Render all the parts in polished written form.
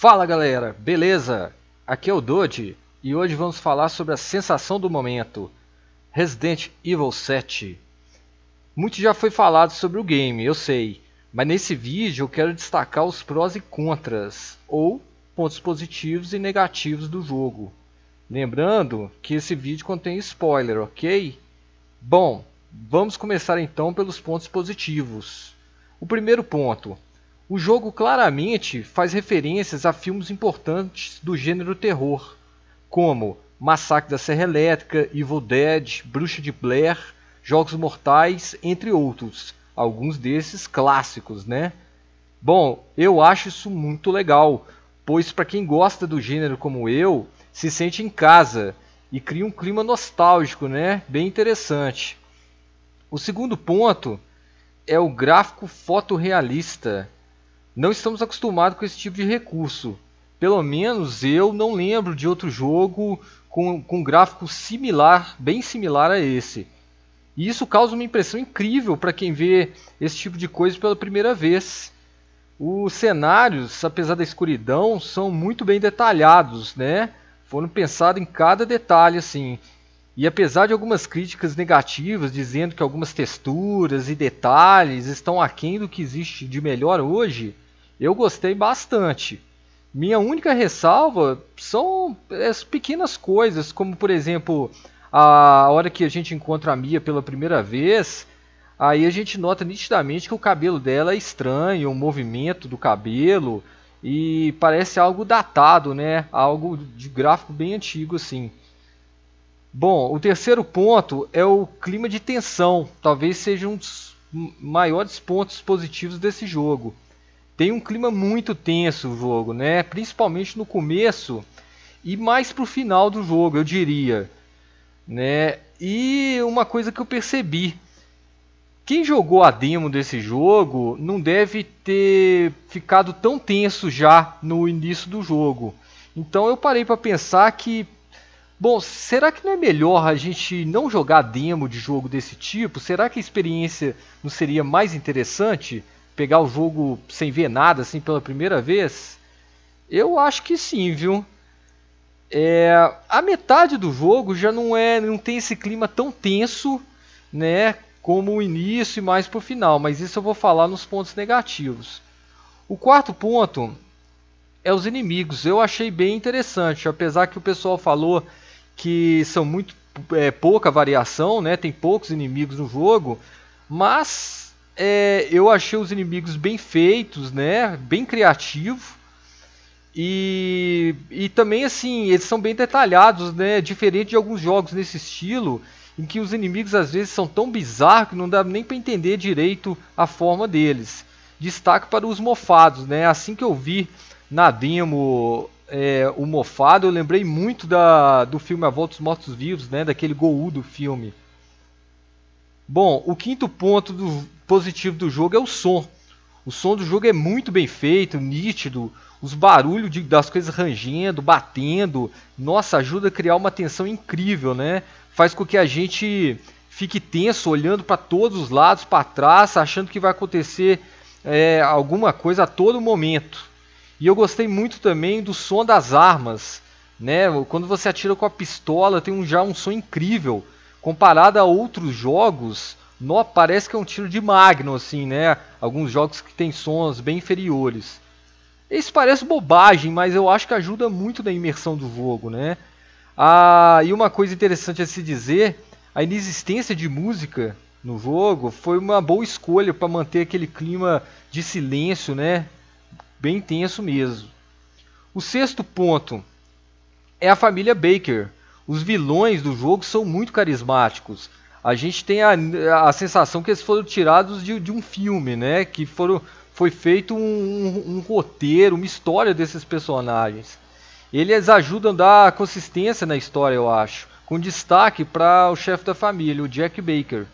Fala galera, beleza? Aqui é o Dodge e hoje vamos falar sobre a sensação do momento, Resident Evil 7. Muito já foi falado sobre o game, eu sei, mas nesse vídeo eu quero destacar os prós e contras, ou pontos positivos e negativos do jogo. Lembrando que esse vídeo contém spoiler, ok? Bom, vamos começar então pelos pontos positivos. O primeiro ponto. O jogo claramente faz referências a filmes importantes do gênero terror, como Massacre da Serra Elétrica, Evil Dead, Bruxa de Blair, Jogos Mortais, entre outros. Alguns desses clássicos, né? Bom, eu acho isso muito legal, pois para quem gosta do gênero como eu, se sente em casa e cria um clima nostálgico, né? Bem interessante. O segundo ponto é o gráfico fotorrealista. Não estamos acostumados com esse tipo de recurso. Pelo menos eu não lembro de outro jogo com gráfico similar, bem similar a esse. E isso causa uma impressão incrível para quem vê esse tipo de coisa pela primeira vez. Os cenários, apesar da escuridão, são muito bem detalhados, né? Foram pensados em cada detalhe assim. E apesar de algumas críticas negativas dizendo que algumas texturas e detalhes estão aquém do que existe de melhor hoje, eu gostei bastante. Minha única ressalva são as pequenas coisas, como por exemplo, a hora que a gente encontra a Mia pela primeira vez, aí a gente nota nitidamente que o cabelo dela é estranho, o movimento do cabelo, e parece algo datado, né? Algo de gráfico bem antigo assim. Bom, o terceiro ponto é o clima de tensão, talvez seja um dos maiores pontos positivos desse jogo. Tem um clima muito tenso o jogo, né? Principalmente no começo e mais pro final do jogo, eu diria, né? E uma coisa que eu percebi, quem jogou a demo desse jogo não deve ter ficado tão tenso já no início do jogo. Então eu parei para pensar que, bom, será que não é melhor a gente não jogar demo de jogo desse tipo? Será que a experiência não seria mais interessante? Pegar o jogo sem ver nada assim pela primeira vez? Eu acho que sim, viu? A metade do jogo já não tem esse clima tão tenso, né, como o início e mais pro final, mas isso eu vou falar nos pontos negativos. O quarto ponto é os inimigos. Eu achei bem interessante, apesar que o pessoal falou que são muito pouca variação, né, tem poucos inimigos no jogo, mas eu achei os inimigos bem feitos, né? Bem criativo. E também assim, eles são bem detalhados, né? Diferente de alguns jogos nesse estilo, em que os inimigos às vezes são tão bizarros que não dá nem para entender direito a forma deles. Destaque para os mofados, né? Assim que eu vi na demo o mofado, eu lembrei muito do filme A Volta dos Mortos-Vivos, né? Daquele Gou do filme. Bom, o quinto ponto positivo do jogo é o som. O som do jogo é muito bem feito, nítido. Os barulhos das coisas rangendo, batendo, nossa, ajuda a criar uma tensão incrível, né? Faz com que a gente fique tenso, olhando para todos os lados, para trás, achando que vai acontecer alguma coisa a todo momento. E eu gostei muito também do som das armas, né? Quando você atira com a pistola, tem já um som incrível. Comparado a outros jogos, parece que é um tiro de Magnum, assim, né? Alguns jogos que tem sons bem inferiores. Isso parece bobagem, mas eu acho que ajuda muito na imersão do jogo, né? E uma coisa interessante a se dizer, a inexistência de música no jogo foi uma boa escolha para manter aquele clima de silêncio, né? Bem tenso mesmo. O sexto ponto é a família Baker. Os vilões do jogo são muito carismáticos. A gente tem a sensação que eles foram tirados de um filme, né? Que foi feito um roteiro, uma história desses personagens. Eles ajudam a dar consistência na história, eu acho. Com destaque para o chefe da família, o Jack Baker.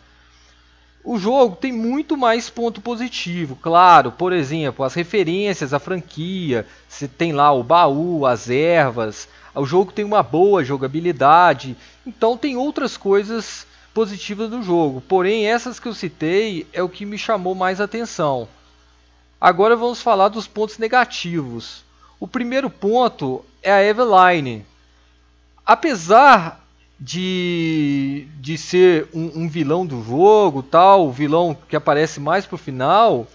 O jogo tem muito mais ponto positivo, claro. Por exemplo, as referências à franquia. Você tem lá o baú, as ervas. O jogo tem uma boa jogabilidade. Então tem outras coisas positivas do jogo. Porém, essas que eu citei é o que me chamou mais atenção. Agora vamos falar dos pontos negativos. O primeiro ponto é a Eveline. Apesar de ser um vilão do jogo, tal, o vilão que aparece mais pro final,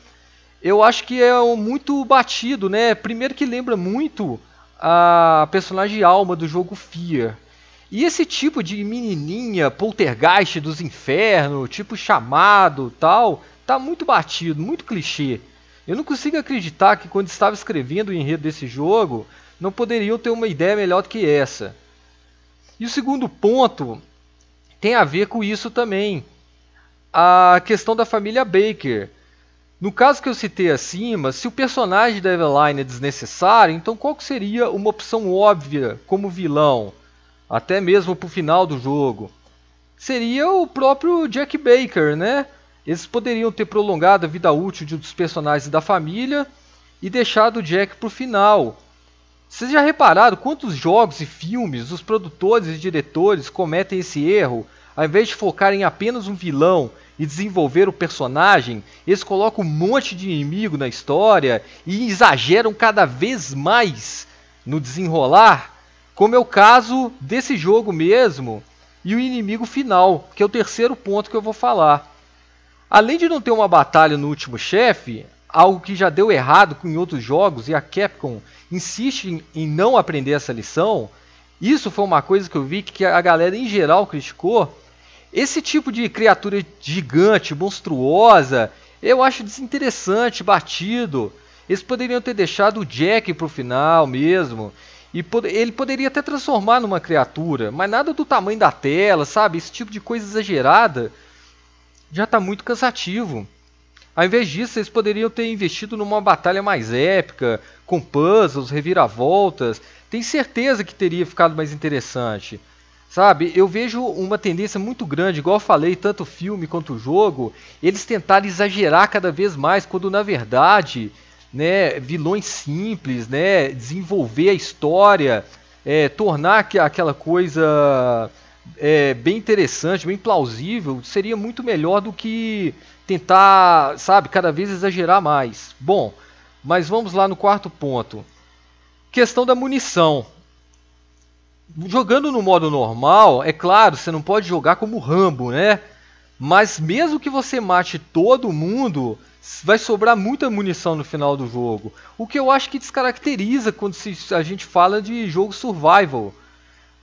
eu acho que é muito batido, né? Primeiro que lembra muito a personagem alma do jogo Fear. E esse tipo de menininha poltergeist dos infernos, tipo chamado, tal, tá muito batido, muito clichê. Eu não consigo acreditar que quando estava escrevendo o enredo desse jogo, não poderiam ter uma ideia melhor do que essa. E o segundo ponto tem a ver com isso também. A questão da família Baker. No caso que eu citei acima, se o personagem da Eveline é desnecessário, então qual que seria uma opção óbvia como vilão? Até mesmo para o final do jogo. Seria o próprio Jack Baker, né? Eles poderiam ter prolongado a vida útil dos personagens da família e deixado o Jack para o final. Vocês já repararam quantos jogos e filmes os produtores e diretores cometem esse erro? Ao invés de focar em apenas um vilão e desenvolver o personagem, eles colocam um monte de inimigo na história e exageram cada vez mais no desenrolar, como é o caso desse jogo mesmo e o inimigo final, que é o terceiro ponto que eu vou falar. Além de não ter uma batalha no último chefe, algo que já deu errado em outros jogos e a Capcom insiste em não aprender essa lição, isso foi uma coisa que eu vi que a galera em geral criticou. Esse tipo de criatura gigante, monstruosa, eu acho desinteressante, batido. Eles poderiam ter deixado o Jack pro final mesmo. E ele poderia até transformar numa criatura, mas nada do tamanho da tela, sabe? Esse tipo de coisa exagerada já está muito cansativo. Ao invés disso, eles poderiam ter investido numa batalha mais épica, com puzzles, reviravoltas. Tenho certeza que teria ficado mais interessante. Sabe, eu vejo uma tendência muito grande, igual eu falei, tanto o filme quanto o jogo, eles tentarem exagerar cada vez mais, quando na verdade, né, vilões simples, né, desenvolver a história, tornar aquela coisa bem interessante, bem plausível, seria muito melhor do que tentar, sabe, cada vez exagerar mais. Bom, mas vamos lá no quarto ponto. Questão da munição. Jogando no modo normal, é claro, você não pode jogar como Rambo, né? Mas mesmo que você mate todo mundo, vai sobrar muita munição no final do jogo. O que eu acho que descaracteriza quando a gente fala de jogo survival.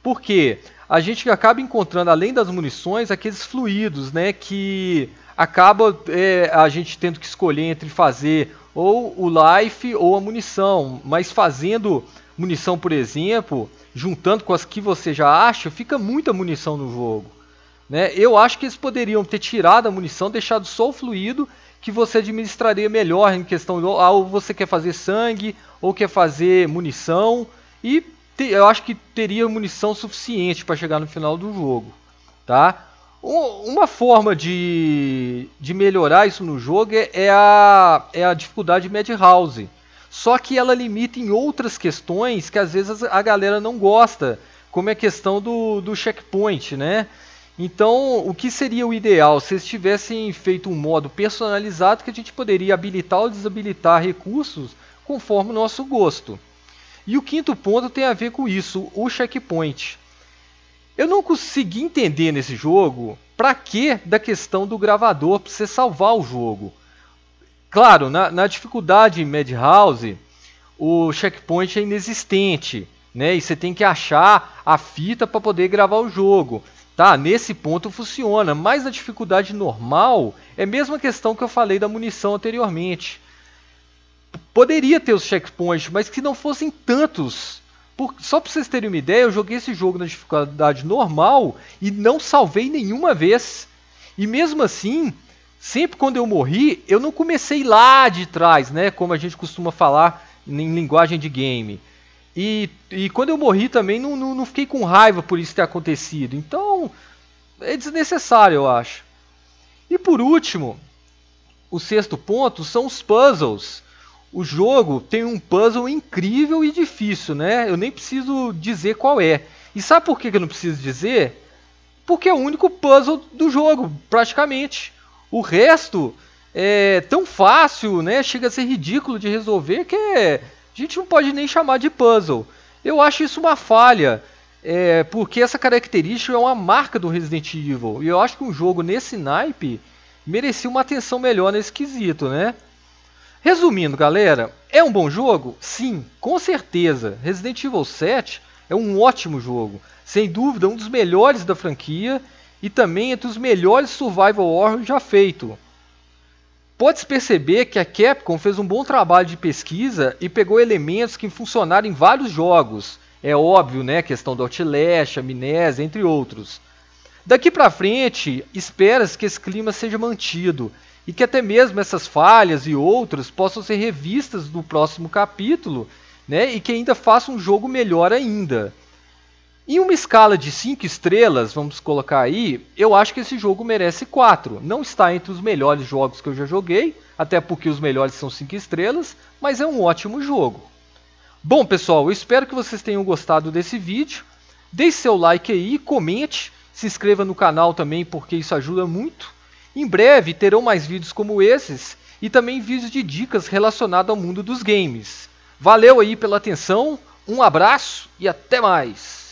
Por quê? A gente acaba encontrando, além das munições, aqueles fluidos, né? Que acaba a gente tendo que escolher entre fazer ou o life ou a munição. Mas fazendo munição, por exemplo, juntando com as que você já acha, fica muita munição no jogo, né? Eu acho que eles poderiam ter tirado a munição, deixado só o fluido, que você administraria melhor em questão de ou você quer fazer sangue, ou quer fazer munição, e eu acho que teria munição suficiente para chegar no final do jogo, tá? Uma forma de melhorar isso no jogo é a dificuldade Madhouse. Só que ela limita em outras questões que às vezes a galera não gosta, como é a questão do checkpoint, né? Então, o que seria o ideal? Se eles tivessem feito um modo personalizado que a gente poderia habilitar ou desabilitar recursos conforme o nosso gosto. E o quinto ponto tem a ver com isso, o checkpoint. Eu não consegui entender nesse jogo para que da questão do gravador para você salvar o jogo. Claro, na dificuldade Madhouse, o checkpoint é inexistente, né? E você tem que achar a fita para poder gravar o jogo. Tá, nesse ponto funciona, mas na dificuldade normal é a mesma questão que eu falei da munição anteriormente. Poderia ter os checkpoints, mas que não fossem tantos. Só para vocês terem uma ideia, eu joguei esse jogo na dificuldade normal e não salvei nenhuma vez. E mesmo assim, sempre quando eu morri, eu não comecei lá de trás, né? Como a gente costuma falar em linguagem de game. E quando eu morri também, não fiquei com raiva por isso ter acontecido. Então, é desnecessário, eu acho. E por último, o sexto ponto são os puzzles. O jogo tem um puzzle incrível e difícil, né? Eu nem preciso dizer qual é. E sabe por que eu não preciso dizer? Porque é o único puzzle do jogo, praticamente. O resto é tão fácil, né? Chega a ser ridículo de resolver que A gente não pode nem chamar de puzzle. Eu acho isso uma falha, porque essa característica é uma marca do Resident Evil. E eu acho que um jogo nesse naipe merecia uma atenção melhor nesse quesito, né? Resumindo, galera, é um bom jogo? Sim, com certeza. Resident Evil 7 é um ótimo jogo. Sem dúvida, um dos melhores da franquia e também entre os melhores survival horror já feito. Pode-se perceber que a Capcom fez um bom trabalho de pesquisa e pegou elementos que funcionaram em vários jogos. É óbvio, né? A questão do Outlast, Amnésia, entre outros. Daqui pra frente, espera-se que esse clima seja mantido e que até mesmo essas falhas e outras possam ser revistas no próximo capítulo, né? E que ainda faça um jogo melhor ainda. Em uma escala de 5 estrelas, vamos colocar aí, eu acho que esse jogo merece 4. Não está entre os melhores jogos que eu já joguei, até porque os melhores são 5 estrelas, mas é um ótimo jogo. Bom, pessoal, eu espero que vocês tenham gostado desse vídeo. Deixe seu like aí, comente, se inscreva no canal também, porque isso ajuda muito. Em breve terão mais vídeos como esses e também vídeos de dicas relacionados ao mundo dos games. Valeu aí pela atenção, um abraço e até mais!